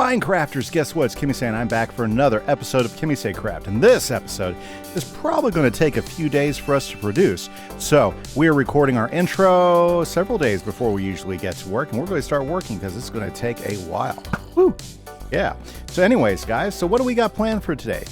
Minecrafters, guess what? It's Kimise and I'm back for another episode of KimiseCraft. And this episode is probably going to take a few days for us to produce. So we are recording our intro several days before we usually get to work. And we're going to start working because it's going to take a while. Woo! Yeah. So anyways, guys, so what do we got planned for today?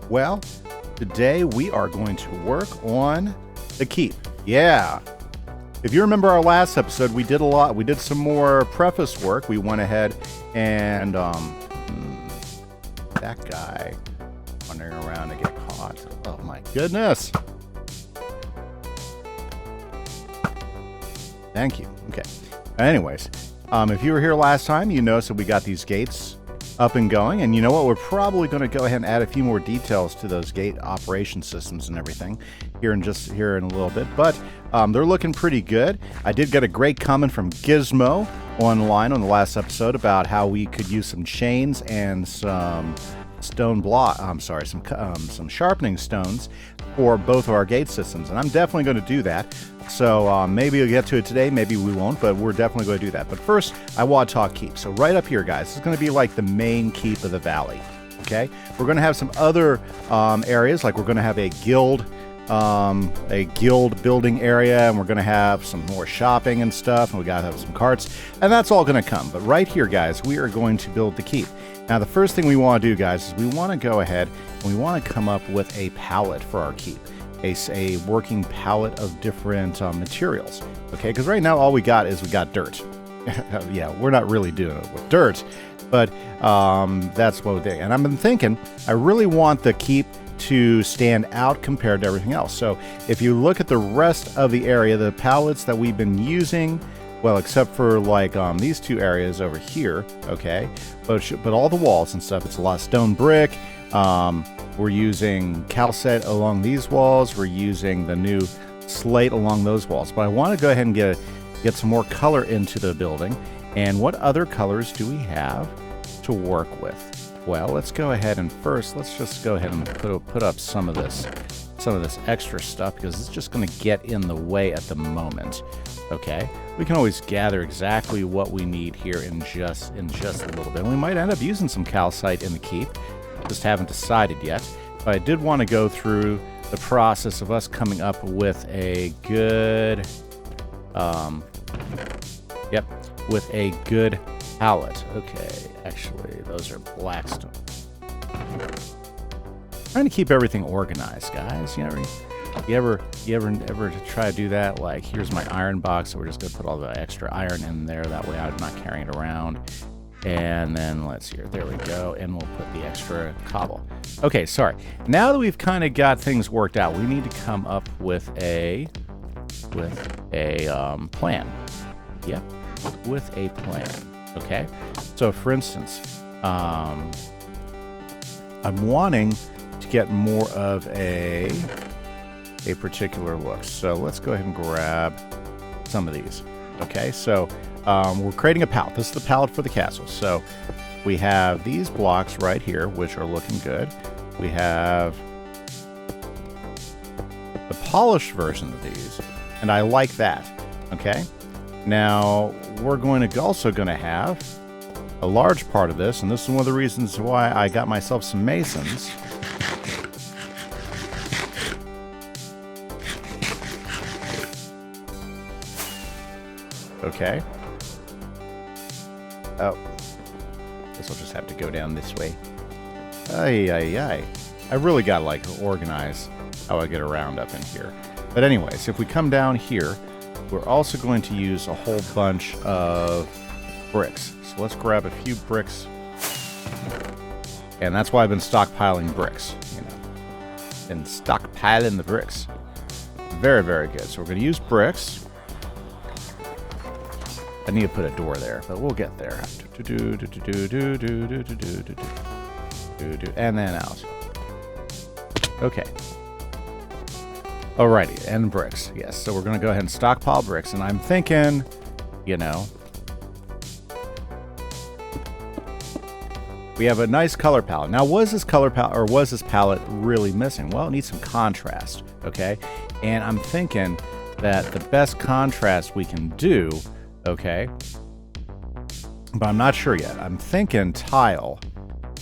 Well, today we are going to work on the keep. Yeah. If you remember our last episode, we did a lot. We did some more preface work. We went ahead and that guy wandering around to get caught. Oh my goodness. Thank you. Okay. Anyways, if you were here last time, you noticed that we got these gates up and going. And you know what? We're probably going to go ahead and add a few more details to those gate operation systems and everything here in a little bit. But they're looking pretty good. I did get a great comment from Gizmo online on the last episode about how we could use some chains and some some sharpening stones for both of our gate systems. And I'm definitely going to do that. So maybe we'll get to it today, maybe we won't, but we're definitely going to do that. But first, I want to talk keep. So right up here, guys, this is going to be like the main keep of the valley. Okay, we're going to have some other areas, like we're going to have a guild building area, and we're going to have some more shopping and stuff, and we got to have some carts, and that's all going to come. But right here, guys, we are going to build the keep. Now, the first thing we want to do, guys, is we want to go ahead and we want to come up with a palette for our keep. A working palette of different materials, okay? Because right now all we got dirt. Yeah, we're not really doing it with dirt, but that's what they. And I've been thinking, I really want the keep to stand out compared to everything else. So if you look at the rest of the area, the palettes that we've been using, well, except for like these two areas over here, okay, but all the walls and stuff, it's a lot of stone brick. We're using calcite along these walls. We're using the new slate along those walls. But I want to go ahead and get some more color into the building. And what other colors do we have to work with? Well, let's go ahead and first, let's just go ahead and put up some of this extra stuff, because it's just going to get in the way at the moment. Okay, we can always gather exactly what we need here in just a little bit. And we might end up using some calcite in the keep. Just haven't decided yet, but I did want to go through the process of us coming up with a good with a good palette. Okay, actually those are black stone. Trying to keep everything organized, guys. You ever try to do that? Like, here's my iron box, so we're just gonna put all the extra iron in there, that way I'm not carrying it around. And then let's see here. There we go. And we'll put the extra cobble. Okay, sorry. Now that we've kind of got things worked out, we need to come up with a plan. Yep, with a plan. Okay. So, for instance, I'm wanting to get more of a particular look. So let's go ahead and grab some of these. Okay. So. We're creating a palette. This is the palette for the castle. So we have these blocks right here, which are looking good. We have the polished version of these, and I like that. Okay. Now we're also going to have a large part of this, and this is one of the reasons why I got myself some masons. Okay. Oh, guess I'll just have to go down this way. I really got to organize how I get around up in here. But anyways, if we come down here, we're also going to use a whole bunch of bricks. So let's grab a few bricks. And that's why I've been stockpiling bricks, Been stockpiling the bricks. Very, very good. So we're going to use bricks. I need to put a door there, but we'll get there. And then out. Okay. Alrighty, and bricks. Yes, so we're going to go ahead and stockpile bricks, and I'm thinking, we have a nice color palette. Now, was this palette really missing? Well, it needs some contrast, okay? And I'm thinking that the best contrast we can do, okay, but I'm not sure yet. I'm thinking tile.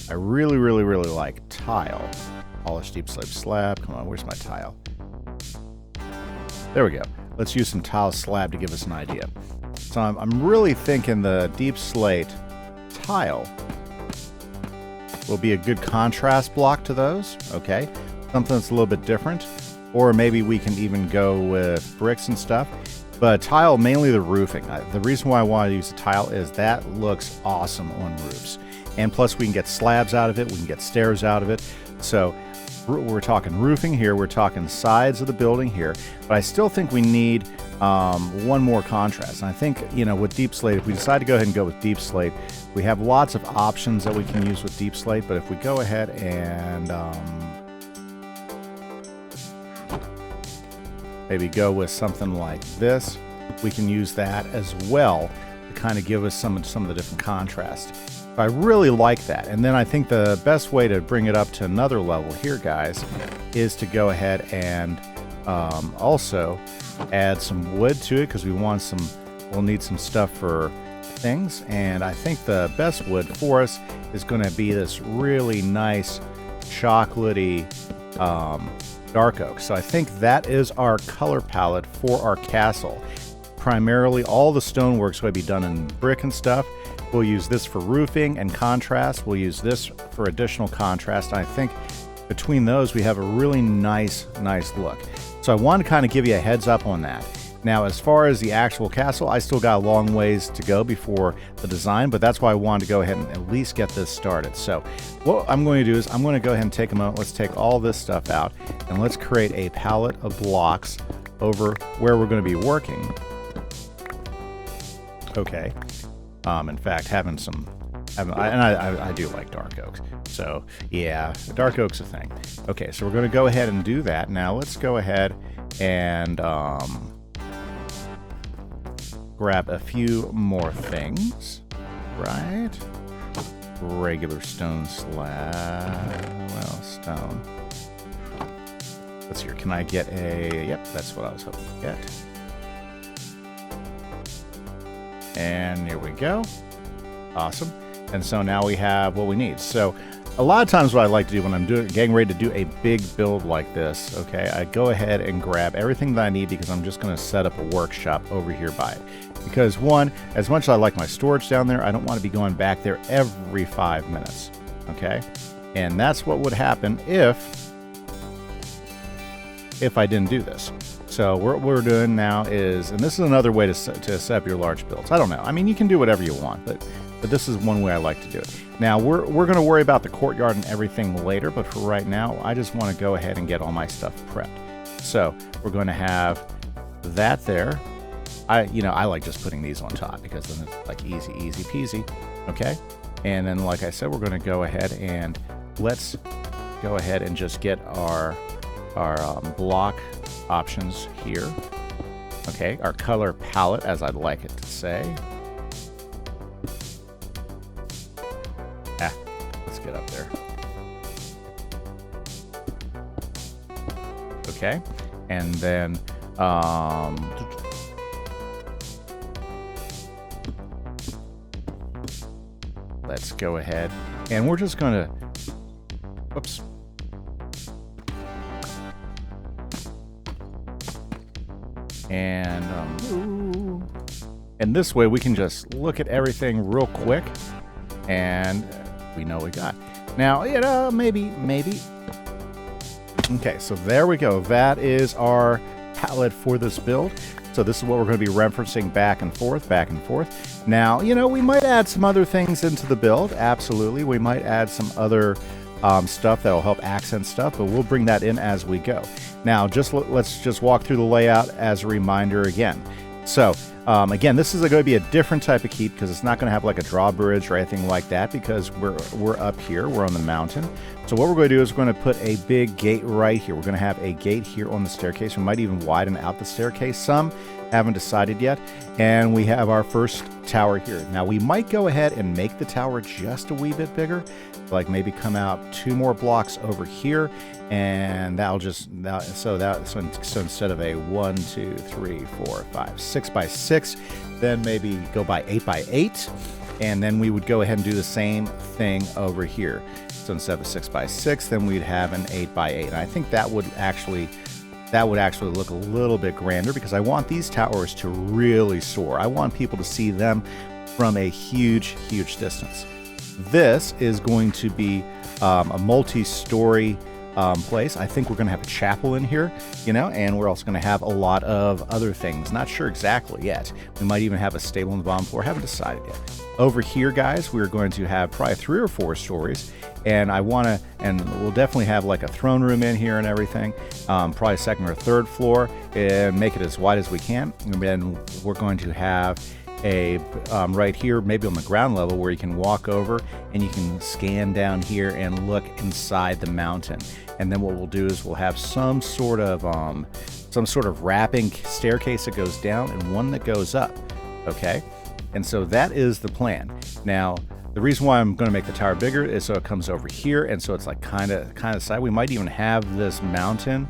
I really, really, really like tile. Polished deep slate slab. Come on, where's my tile? There we go. Let's use some tile slab to give us an idea. So I'm really thinking the deep slate tile will be a good contrast block to those. Okay, something that's a little bit different. Or maybe we can even go with bricks and stuff. But tile, mainly the roofing. The reason why I want to use the tile is that looks awesome on roofs. And plus we can get slabs out of it, we can get stairs out of it. So we're talking roofing here, we're talking sides of the building here. But I still think we need one more contrast. And I think, you know, with deep slate, if we decide to go ahead and go with deep slate, we have lots of options that we can use with deep slate. But if we go ahead and maybe go with something like this, we can use that as well to kind of give us some of the different contrast. I really like that. And then I think the best way to bring it up to another level here, guys, is to go ahead and also add some wood to it, because we'll need some stuff for things. And I think the best wood for us is going to be this really nice chocolatey dark oak. So I think that is our color palette for our castle. Primarily all the stonework's going to be done in brick and stuff. We'll use this for roofing and contrast. We'll use this for additional contrast. And I think between those we have a really nice look. So I want to kind of give you a heads up on that. Now, as far as the actual castle, I still got a long ways to go before the design, but that's why I wanted to go ahead and at least get this started. So what I'm going to do is I'm going to go ahead and take a moment. Let's take all this stuff out and let's create a palette of blocks over where we're going to be working. Okay. In fact, I do like dark oaks. So yeah, dark oak's a thing. Okay, so we're going to go ahead and do that. Now let's go ahead and grab a few more things, right? Regular stone slab, well, stone. Let's see here, can I get a, yep, that's what I was hoping to get. And here we go. Awesome. And so now we have what we need. So a lot of times what I like to do when I'm getting ready to do a big build like this, okay, I go ahead and grab everything that I need, because I'm just going to set up a workshop over here by it. Because one, as much as I like my storage down there, I don't want to be going back there every 5 minutes, okay? And that's what would happen if I didn't do this. So what we're doing now is, and this is another way to set up your large builds. I don't know. I mean, you can do whatever you want, but this is one way I like to do it. Now, we're going to worry about the courtyard and everything later, but for right now, I just want to go ahead and get all my stuff prepped. So we're going to have that there. I like just putting these on top, because then it's like easy peasy. Okay. And then, like I said, we're going to go ahead and let's go ahead and just get our block options here. Okay, our color palette, as I'd like it to say. Let's get up there. Okay, and then let's go ahead and we're just gonna, whoops. And this way we can just look at everything real quick and we know what we got. Now, you know, maybe. Okay, so there we go. That is our palette for this build. So this is what we're going to be referencing back and forth. Now, you know, we might add some other things into the build. Absolutely. We might add some other stuff that will help accent stuff, but we'll bring that in as we go. Now, let's just walk through the layout as a reminder again. So, again, this is going to be a different type of keep, because it's not going to have like a drawbridge or anything like that, because we're up here, we're on the mountain. So what we're going to do is we're going to put a big gate right here. We're going to have a gate here on the staircase. We might even widen out the staircase some. Haven't decided yet. And we have our first tower here. Now, we might go ahead and make the tower just a wee bit bigger, like maybe come out 2 more blocks over here, and so instead of a 1, 2, 3, 4, 5, 6 by 6, then maybe go by 8 by 8. And then we would go ahead and do the same thing over here. So instead of a 6x6, then we'd have an 8x8. And I think that would actually look a little bit grander, because I want these towers to really soar. I want people to see them from a huge, huge distance. This is going to be a multi-story place. I think we're going to have a chapel in here, and we're also going to have a lot of other things. Not sure exactly yet. We might even have a stable on the bottom floor. Haven't decided yet. Over here, guys, we're going to have probably 3 or 4 stories, and we'll definitely have like a throne room in here and everything. Probably 2nd or 3rd floor, and make it as wide as we can. And then we're going to have a right here, maybe on the ground level, where you can walk over and you can scan down here and look inside the mountain. And then what we'll do is we'll have some sort of wrapping staircase that goes down and one that goes up. Okay, and so that is the plan. Now, the reason why I'm going to make the tower bigger is so it comes over here, and so it's like kind of side. We might even have this mountain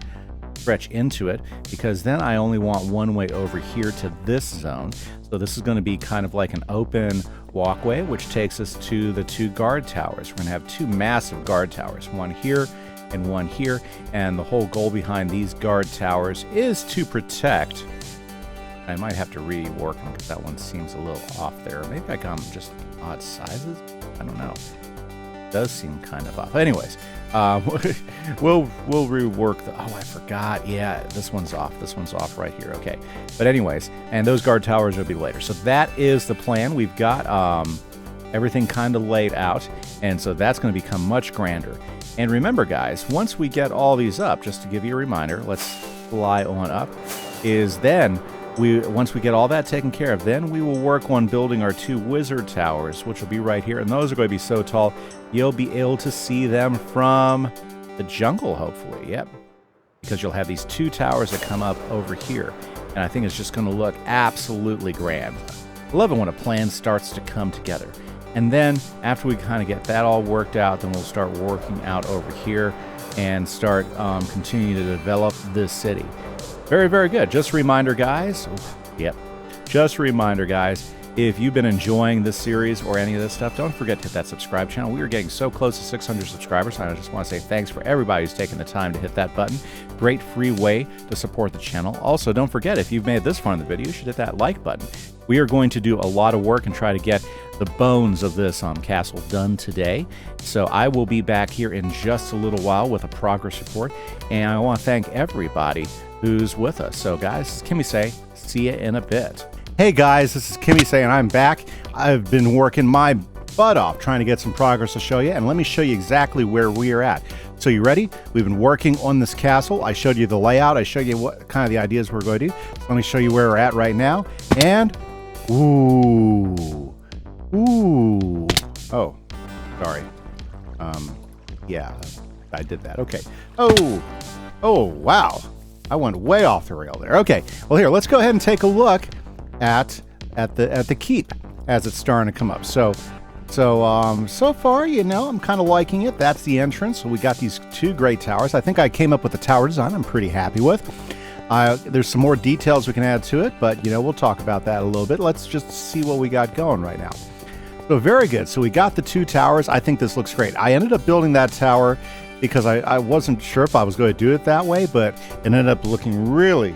stretch into it, because then I only want one way over here to this zone. So this is going to be kind of like an open walkway, which takes us to the 2 guard towers. We're going to have 2 massive guard towers, one here and one here. And the whole goal behind these guard towers is to protect. I might have to rework them because that one seems a little off there. Maybe I got them just odd sizes. I don't know. It does seem kind of off. Anyways, we'll rework the. Oh, I forgot. Yeah, this one's off. This one's off right here. Okay, but anyways, and those guard towers will be later. So that is the plan. We've got everything kind of laid out, and so that's going to become much grander. And remember, guys, once we get all these up, just to give you a reminder, let's fly on up. Is then once we get all that taken care of, then we will work on building our 2 wizard towers, which will be right here. And those are going to be so tall, you'll be able to see them from the jungle, hopefully. Yep. Because you'll have these 2 towers that come up over here. And I think it's just going to look absolutely grand. I love it when a plan starts to come together. And then after we kind of get that all worked out, then we'll start working out over here and start continuing to develop this city. Very, very good. Just a reminder, guys. Yep. Just a reminder, guys. If you've been enjoying this series or any of this stuff, don't forget to hit that subscribe channel. We are getting so close to 600 subscribers. I just want to say thanks for everybody who's taken the time to hit that button. Great free way to support the channel. Also, don't forget, if you've made it this far in the video, you should hit that like button. We are going to do a lot of work and try to get the bones of this castle done today. So I will be back here in just a little while with a progress report. And I want to thank everybody who's with us. So guys, this is Kimise. See you in a bit. Hey guys, this is Kimise and I'm back. I've been working my butt off trying to get some progress to show you, and let me show you exactly where we are at. So you ready? We've been working on this castle. I showed you the layout. I showed you what kind of the ideas we're going to do. So let me show you where we're at right now. And ooh. Oh, sorry. Yeah, I did that. Okay. Oh, wow. I went way off the rail there. Okay. Well, here, let's go ahead and take a look at the keep as it's starting to come up. So far, I'm kind of liking it. That's the entrance. So we got these 2 great towers. I think I came up with the tower design I'm pretty happy with. There's some more details we can add to it, but we'll talk about that a little bit. Let's just see what we got going right now. So very good. So we got the 2 towers. I think this looks great. I ended up building that tower because I wasn't sure if I was going to do it that way, but it ended up looking really,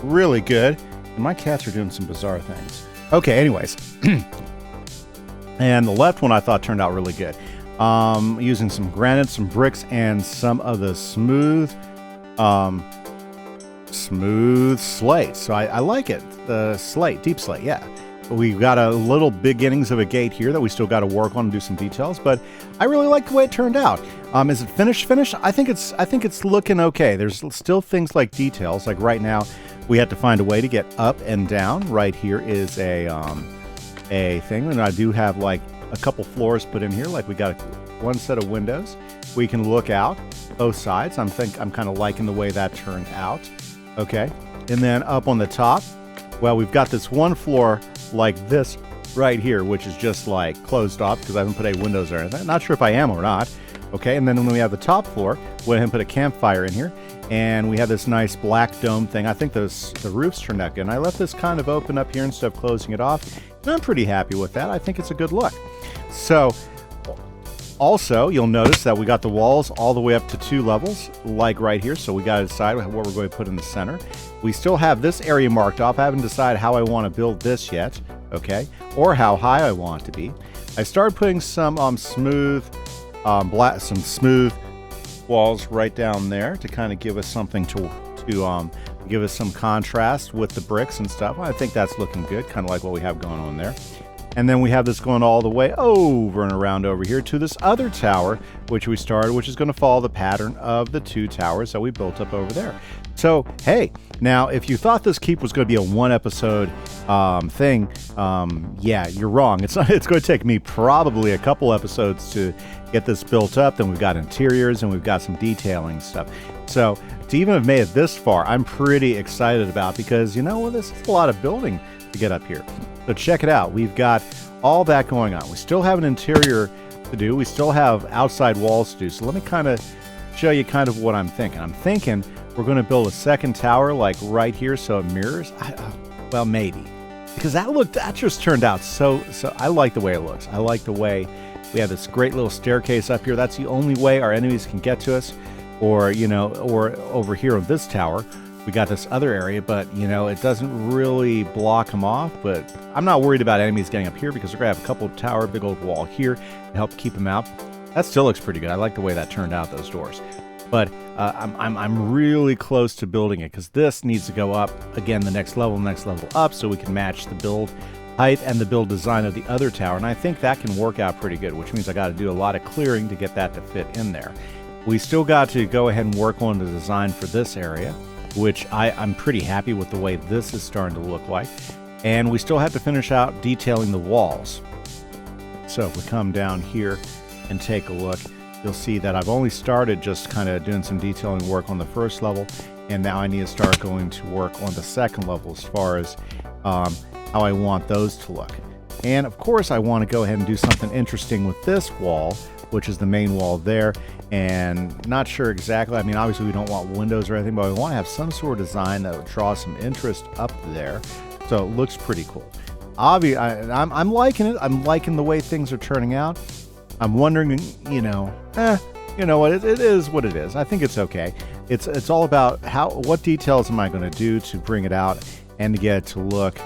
really good. And my cats are doing some bizarre things. Okay, anyways. And the left one I thought turned out really good. Using some granite, some bricks, and some of the smooth slate. So I like it. The slate, deep slate, yeah. We've got a little beginnings of a gate here that we still got to work on and do some details, but I really like the way it turned out. Is it finished? I think it's looking okay. There's still things like details. Like right now, we had to find a way to get up and down. Right here is a thing, and I do have like a couple floors put in here. Like we got one set of windows. We can look out both sides. I'm kind of liking the way that turned out. Okay, and then up on the top, well, we've got this one floor like this right here, which is just like closed off because I haven't put any windows or anything. Not sure if I am or not. Okay, and then when we have the top floor, we went ahead and put a campfire in here, and we have this nice black dome thing. I think the roof's turned out good, and I left this kind of open up here instead of closing it off, and I'm pretty happy with that. I think it's a good look. So, also, you'll notice that we got the walls all the way up to 2 levels, like right here, so we got to decide what we're going to put in the center. We still have this area marked off. I haven't decided how I want to build this yet, okay, or how high I want it to be. I started putting some smooth walls right down there to kind of give us something to give us some contrast with the bricks and stuff. I think that's looking good, kind of like what we have going on there. And then we have this going all the way over and around over here to this other tower, which we started, which is going to follow the pattern of the 2 towers that we built up over there. So, hey, now if you thought this keep was going to be a 1 episode thing, yeah, you're wrong. It's not. It's going to take me probably a couple episodes to get this built up. Then we've got interiors and we've got some detailing stuff. So to even have made it this far, I'm pretty excited about, because you know what, this is a lot of building to get up here. So check it out. We've got all that going on. We still have an interior to do. We still have outside walls to do. So let me kind of show you kind of what I'm thinking. I'm thinking we're going to build a second tower like right here so it mirrors. Well, maybe. Because that just turned out so I like the way it looks. I like the way we have this great little staircase up here. That's the only way our enemies can get to us. Or, you know, or over here on this tower, we got this other area, but, you know, it doesn't really block them off. But I'm not worried about enemies getting up here because we're going to have a couple of tower, big old wall here to help keep them out. That still looks pretty good. I like the way that turned out, those doors. But I'm really close to building it because this needs to go up, again, the next level up, so we can match the build height and the build design of the other tower. And I think that can work out pretty good, which means I got to do a lot of clearing to get that to fit in there. We still got to go ahead and work on the design for this area, which I'm pretty happy with the way this is starting to look like. And we still have to finish out detailing the walls. So if we come down here and take a look, you'll see that I've only started just kind of doing some detailing work on the first level, and now I need to start going to work on the second level as far as how I want those to look. And of course I want to go ahead and do something interesting with this wall, which is the main wall there. And not sure exactly, I mean, obviously we don't want windows or anything, but we want to have some sort of design that will draw some interest up there. So it looks pretty cool. I'm liking it. I'm liking the way things are turning out. I'm wondering, you know what, it is what it is. I think it's okay. It's all about what details am I going to do to bring it out and to get it to look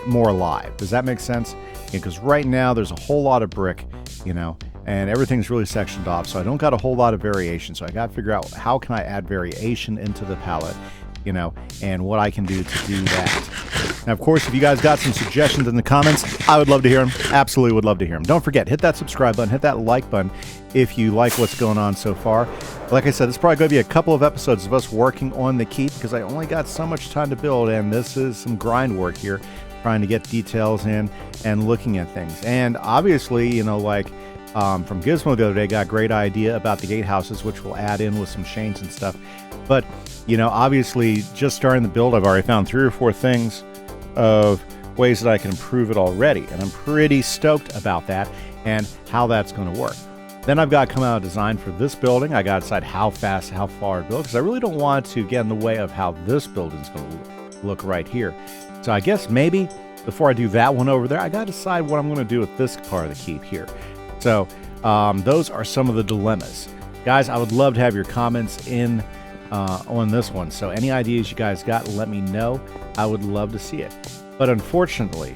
more alive. Does that make sense? Because right now there's a whole lot of brick, you know, and everything's really sectioned off, so I don't got a whole lot of variation. So I got to figure out how can I add variation into the palette, you know, and what I can do to do that. Now, of course, if you guys got some suggestions in the comments, I would love to hear them. Absolutely would love to hear them. Don't forget, hit that subscribe button, hit that like button if you like what's going on so far. Like I said, this is probably going to be a couple of episodes of us working on the keep because I only got so much time to build, and this is some grind work here, trying to get details in and looking at things. And obviously, you know, like from Gizmo the other day, got a great idea about the gatehouses, which we'll add in with some chains and stuff. But, you know, obviously, just starting the build, I've already found 3 or 4 things of ways that I can improve it already. And I'm pretty stoked about that and how that's going to work. Then I've got to come out with a design for this building. I got to decide how fast, how far to build, because I really don't want to get in the way of how this building is going to look right here. So I guess maybe before I do that one over there, I got to decide what I'm going to do with this part of the keep here. So those are some of the dilemmas. Guys, I would love to have your comments in on this one. So any ideas you guys got, let me know. I would love to see it. But unfortunately,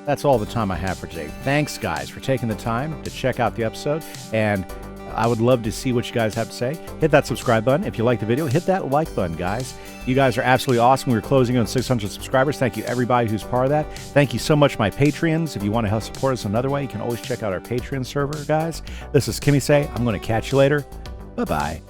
that's all the time I have for today. Thanks, guys, for taking the time to check out the episode. And I would love to see what you guys have to say. Hit that subscribe button. If you like the video, hit that like button, guys. You guys are absolutely awesome. We're closing on 600 subscribers. Thank you, everybody who's part of that. Thank you so much, my Patreons. If you want to help support us another way, you can always check out our Patreon server, guys. This is Kimise. I'm going to catch you later. Bye-bye.